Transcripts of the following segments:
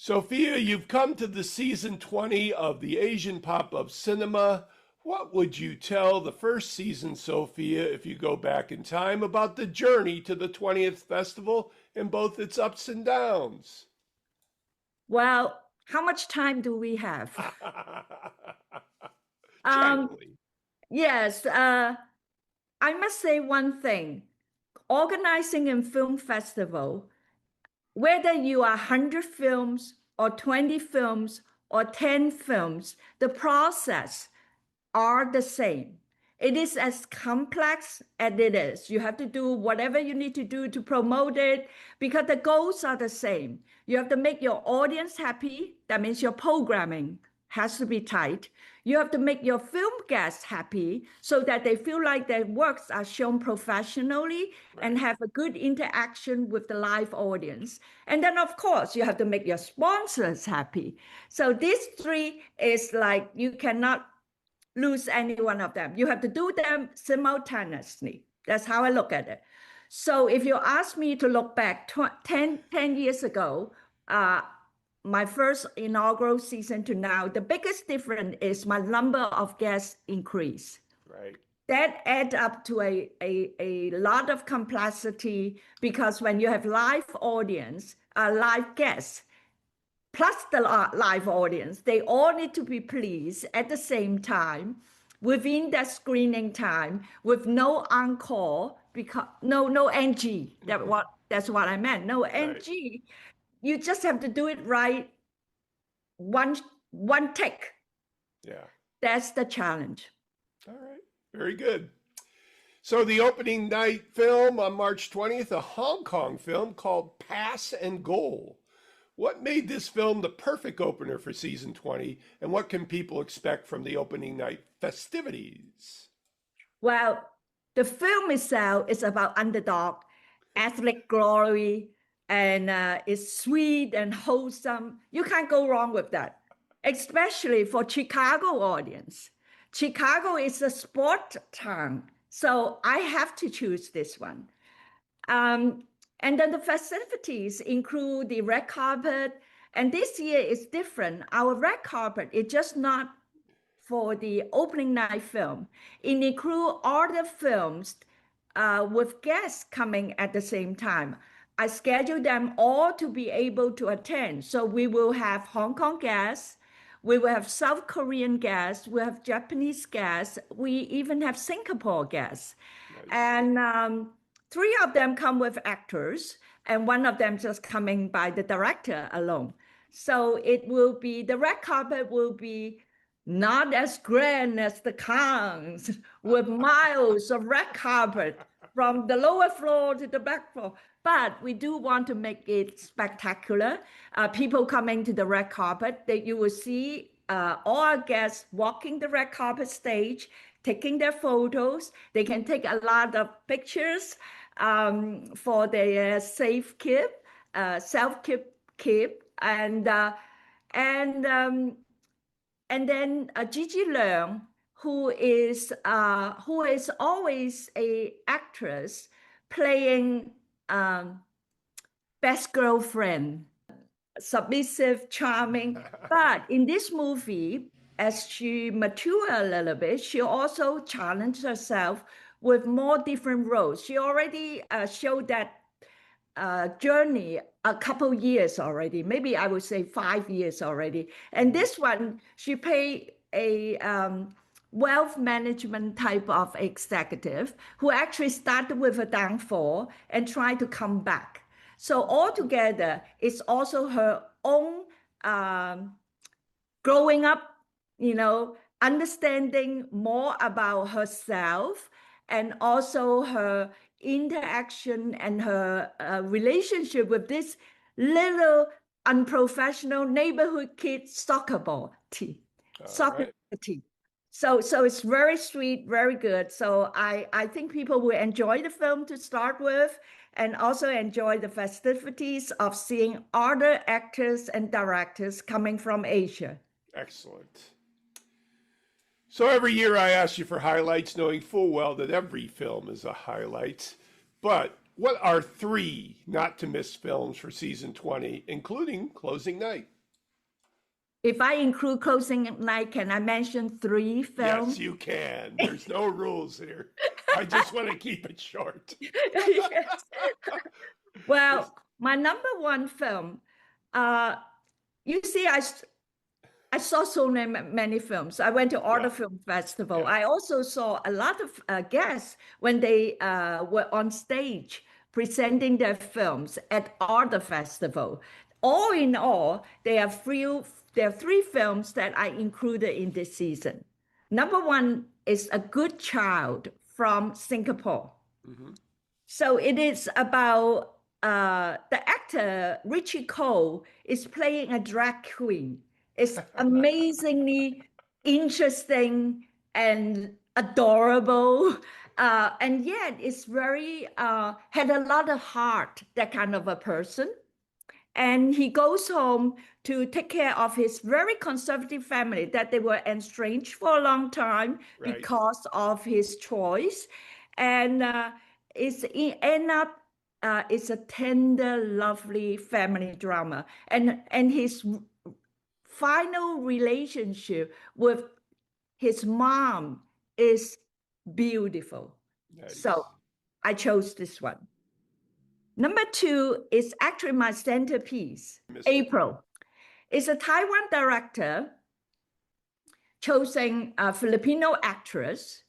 Sophia, you've come to the season 20 of the Asian Pop-Up Cinema. What would you tell the first season, Sophia, if you go back in time, about the journey to the 20th festival and both its ups and downs? Well, how much time do we have? Um, Generally. yes, I must say one thing. Organizing a film festival, whether you are 100 films or 20 films or 10 films, the process are the same. It is as complex as it is. You have to do whatever you need to do to promote it because the goals are the same. You have to make your audience happy. That means your programming has to be tight. You have to make your film guests happy so that they feel like their works are shown professionally and have a good interaction with the live audience. And then, of course, you have to make your sponsors happy. So these three is like you cannot lose any one of them. You have to do them simultaneously. That's how I look at it. So if you ask me to look back 10 years ago, my first inaugural season to now, the biggest difference is my number of guests increase. Right. That adds up to a lot of complexity because when you have live audience, live guests, plus the live audience, they all need to be pleased at the same time within that screening time with no encore because no NG. That's what I meant. No NG. You just have to do it right one take. Yeah. That's the challenge. All right. Very good. So the opening night film on March 20th, a Hong Kong film called Pass and Goal. What made this film the perfect opener for season 20, and what can people expect from the opening night festivities? Well, the film itself is about underdog, athletic glory, and it's sweet and wholesome. You can't go wrong with that, especially for Chicago audience. Chicago is a sport town, so I have to choose this one. Um, and then the festivities include the red carpet. And this year is different. Our red carpet is just not for the opening night film. It includes all the films with guests coming at the same time. I scheduled them all to be able to attend. So we will have Hong Kong guests, we will have South Korean guests, we have Japanese guests, we even have Singapore guests. Nice. And three of them come with actors, and one of them just coming by the director alone. So it will be, the red carpet will be not as grand as the Cannes with miles of red carpet from the lower floor to the back floor. But we do want to make it spectacular. People coming to the red carpet, that you will see all our guests walking the red carpet stage, taking their photos. They can take a lot of pictures for their safe keep, self-keep, and then Gigi Leung, who is always a actress playing best girlfriend, submissive, charming. But in this movie, as she matured a little bit, she also challenged herself with more different roles. She already showed that journey a couple years already, maybe I would say 5 years already. And this one, she played a wealth management type of executive who actually started with a downfall and tried to come back. So altogether, it's also her own growing up, understanding more about herself and also her interaction and her relationship with this little unprofessional neighborhood kid soccer team. So it's very sweet, very good. So I think people will enjoy the film to start with and also enjoy the festivities of seeing other actors and directors coming from Asia. Excellent. So every year I ask you for highlights, knowing full well that every film is a highlight. But What are three not to miss films for season 20, including Closing Night? If I include Closing Night, can I mention three films? Yes, you can. There's no rules here. I just want to keep it short. Yes. Well, my number one film, you see, I saw so many films. I went to all the film festival. Yeah. I also saw a lot of guests when they were on stage presenting their films at all the festival. All in all, there are three films that I included in this season. Number one is A Good Child from Singapore. Mhm. So it is about the actor Richie Cole is playing a drag queen. It's amazingly interesting and adorable, and yet it's very had a lot of heart. That kind of a person. And he goes home to take care of his very conservative family that they were estranged for a long time Right. because of his choice. And it's a tender, lovely family drama. And his final relationship with his mom is beautiful. Nice. So I chose this one. Number two is actually my centerpiece, April. It's a Taiwan director choosing a Filipino actress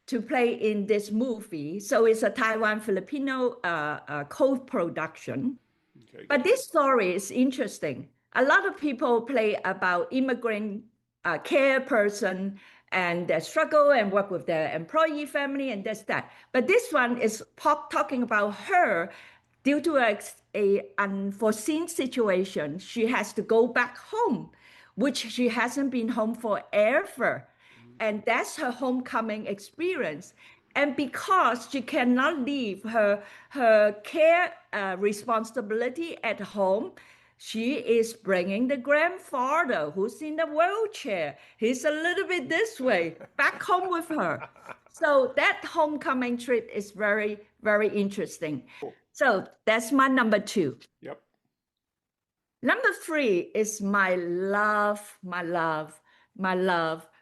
to play in this movie. So it's a Taiwan-Filipino co-production. Okay. But this story is interesting. A lot of people play about immigrant care person and their struggle and work with their employee family and this, that. But this one is talking about her due to a unforeseen situation. She has to go back home, which she hasn't been home forever. And that's her homecoming experience. And because she cannot leave her care responsibility at home, she is bringing the grandfather who's in the wheelchair. He's a little bit this way, back home with her. So that homecoming trip is very, very interesting. So that's my number two. Yep. Number three is my love,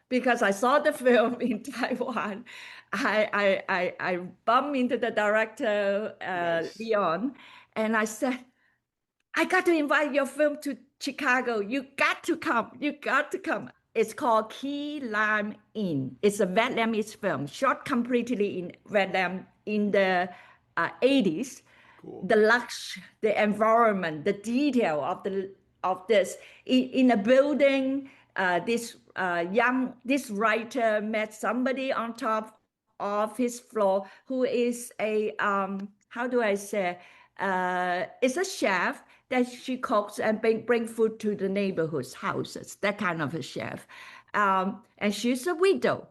because I saw the film in Taiwan. I bumped into the director, Nice. Leon, and I said, I got to invite your film to Chicago. You got to come. You got to come. It's called Key Lime Inn. It's a Vietnamese film, shot completely in Vietnam in the 80s. Cool. The the environment, the detail of this in a building. This writer met somebody on top of his floor who is a how do I say? It's a chef that she cooks and bring food to the neighborhood's houses. That kind of a chef, and she's a widow.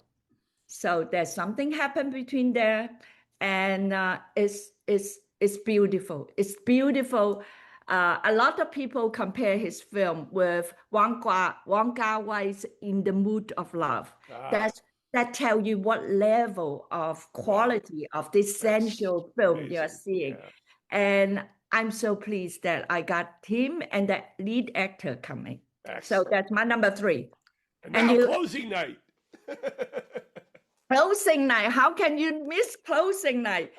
So there's something happened between there, and it's beautiful. It's beautiful. A lot of people compare his film with Wong Kar-wai's In the Mood of Love. That tell you what level of quality of this sensual film you are seeing. Yeah. And I'm so pleased that I got him and the lead actor coming. Excellent. So that's my number three. And now Closing Night. Closing Night. How can you miss Closing Night?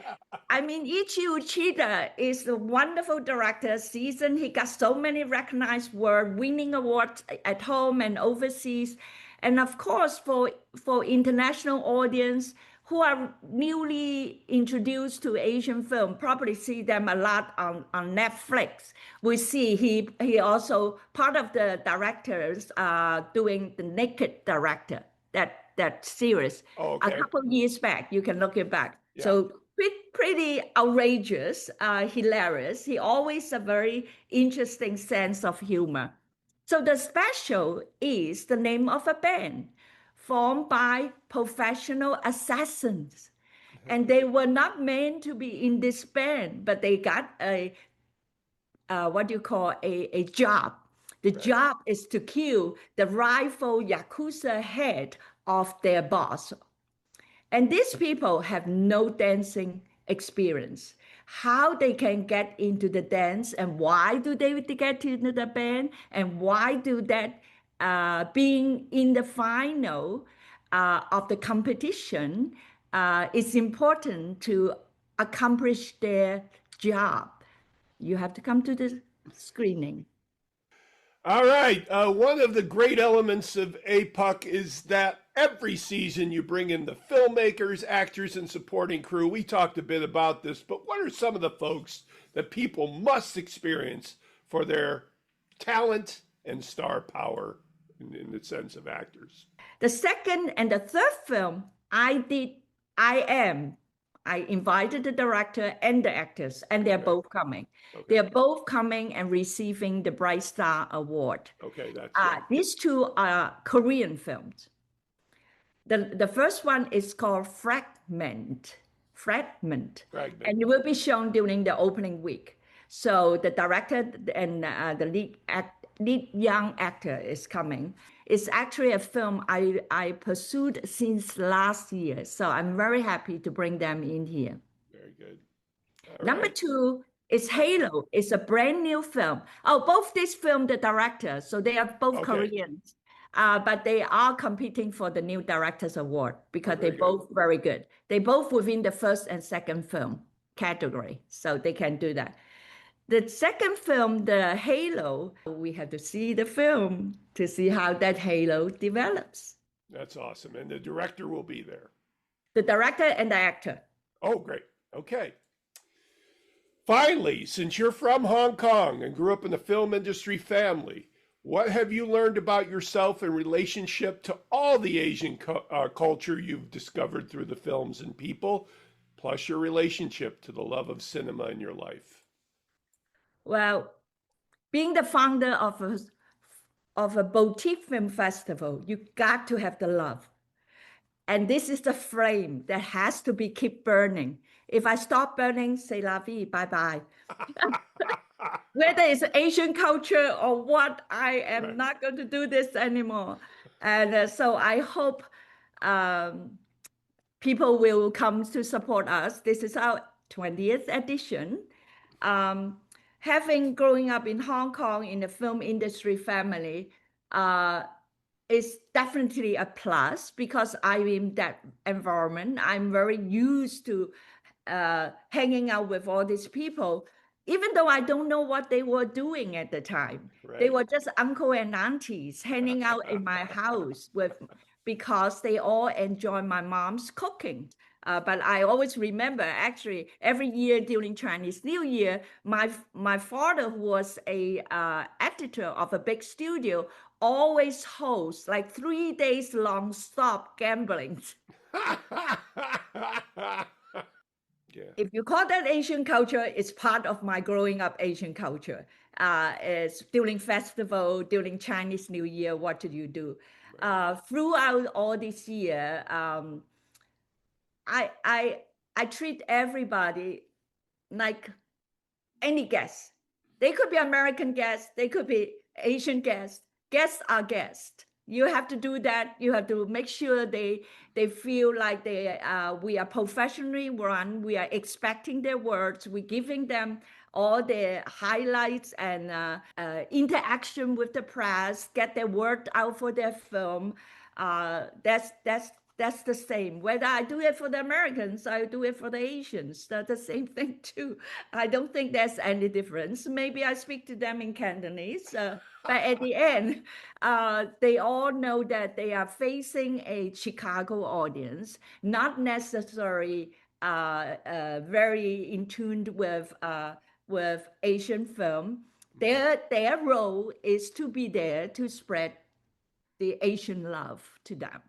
I mean, Ichi Uchida is a wonderful director. Season he got so many recognized award-winning awards at home and overseas, and of course for international audience who are newly introduced to Asian film, probably see them a lot on Netflix. We see he also part of the directors doing the Naked Director, that series. Okay. A couple of years back. You can look it back. Yeah. So pretty outrageous, hilarious. He always a very interesting sense of humor. So the special is the name of a band formed by professional assassins. And they were not meant to be in this band, but they got a job. The job is to kill the rival Yakuza head of their boss. And these people have no dancing experience. how they can get into the dance and why do they get into the band and why do that being in the final of the competition is important to accomplish their job. You have to come to the screening. All right. One of the great elements of APUC is that every season you bring in the filmmakers, actors, and supporting crew. We talked a bit about this, but what are some of the folks that people must experience for their talent and star power in the sense of actors? The second and the third film I invited the director and the actors, and they're both coming. Okay. They're both coming and receiving the Bright Star Award. Okay, that's These two are Korean films. The first one is called Fragment, and it will be shown during the opening week. So the director and the lead young actor is coming. It's actually a film I pursued since last year, so I'm very happy to bring them in here. Very good. Number two is Halo. It's a brand new film. Oh, both this film, the director, so they are both Koreans, but they are competing for the new director's award because they're both very good. They both within the first and second film category, so they can do that. The second film, the Halo, we have to see the film to see how that Halo develops. That's awesome. And the director will be there. The director and the actor. Oh, great. Okay. Finally, since you're from Hong Kong and grew up in the film industry family, what have you learned about yourself in relationship to all the Asian culture you've discovered through the films and people, plus your relationship to the love of cinema in your life? Well, being the founder of a boutique film festival, you got to have the love. And this is the flame that has to be keep burning. If I stop burning, c'est la vie, bye-bye. Whether it's Asian culture or what, I am not going to do this anymore. And so I hope people will come to support us. This is our 20th edition. Having growing up in Hong Kong in the film industry family is definitely a plus because I'm in that environment. I'm very used to hanging out with all these people, even though I don't know what they were doing at the time. They were just uncle and aunties hanging out in my house because they all enjoy my mom's cooking. But I always remember, actually, every year during Chinese New Year, my father, who was a editor of a big studio, always hosts like 3 days long stop gambling. If you call that Asian culture, it's part of my growing up Asian culture. It's during festival, during Chinese New Year, what did you do? Throughout all this year, I treat everybody like any guest. They could be American guests, they could be Asian guests. Guests are guests. You have to do that. You have to make sure they feel like we are professionally run. We are expecting their words. We're giving them all the highlights and interaction with the press. Get their word out for their film. That's the same. Whether I do it for the Americans, I do it for the Asians. That's the same thing too. I don't think there's any difference. Maybe I speak to them in Cantonese, but at the end, they all know that they are facing a Chicago audience, not necessarily very in tune with Asian film. Their role is to be there to spread the Asian love to them.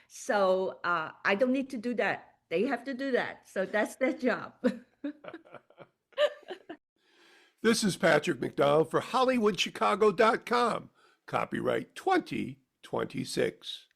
So I don't need to do that. They have to do that. So that's their job. This is Patrick McDonald for HollywoodChicago.com. Copyright 2026.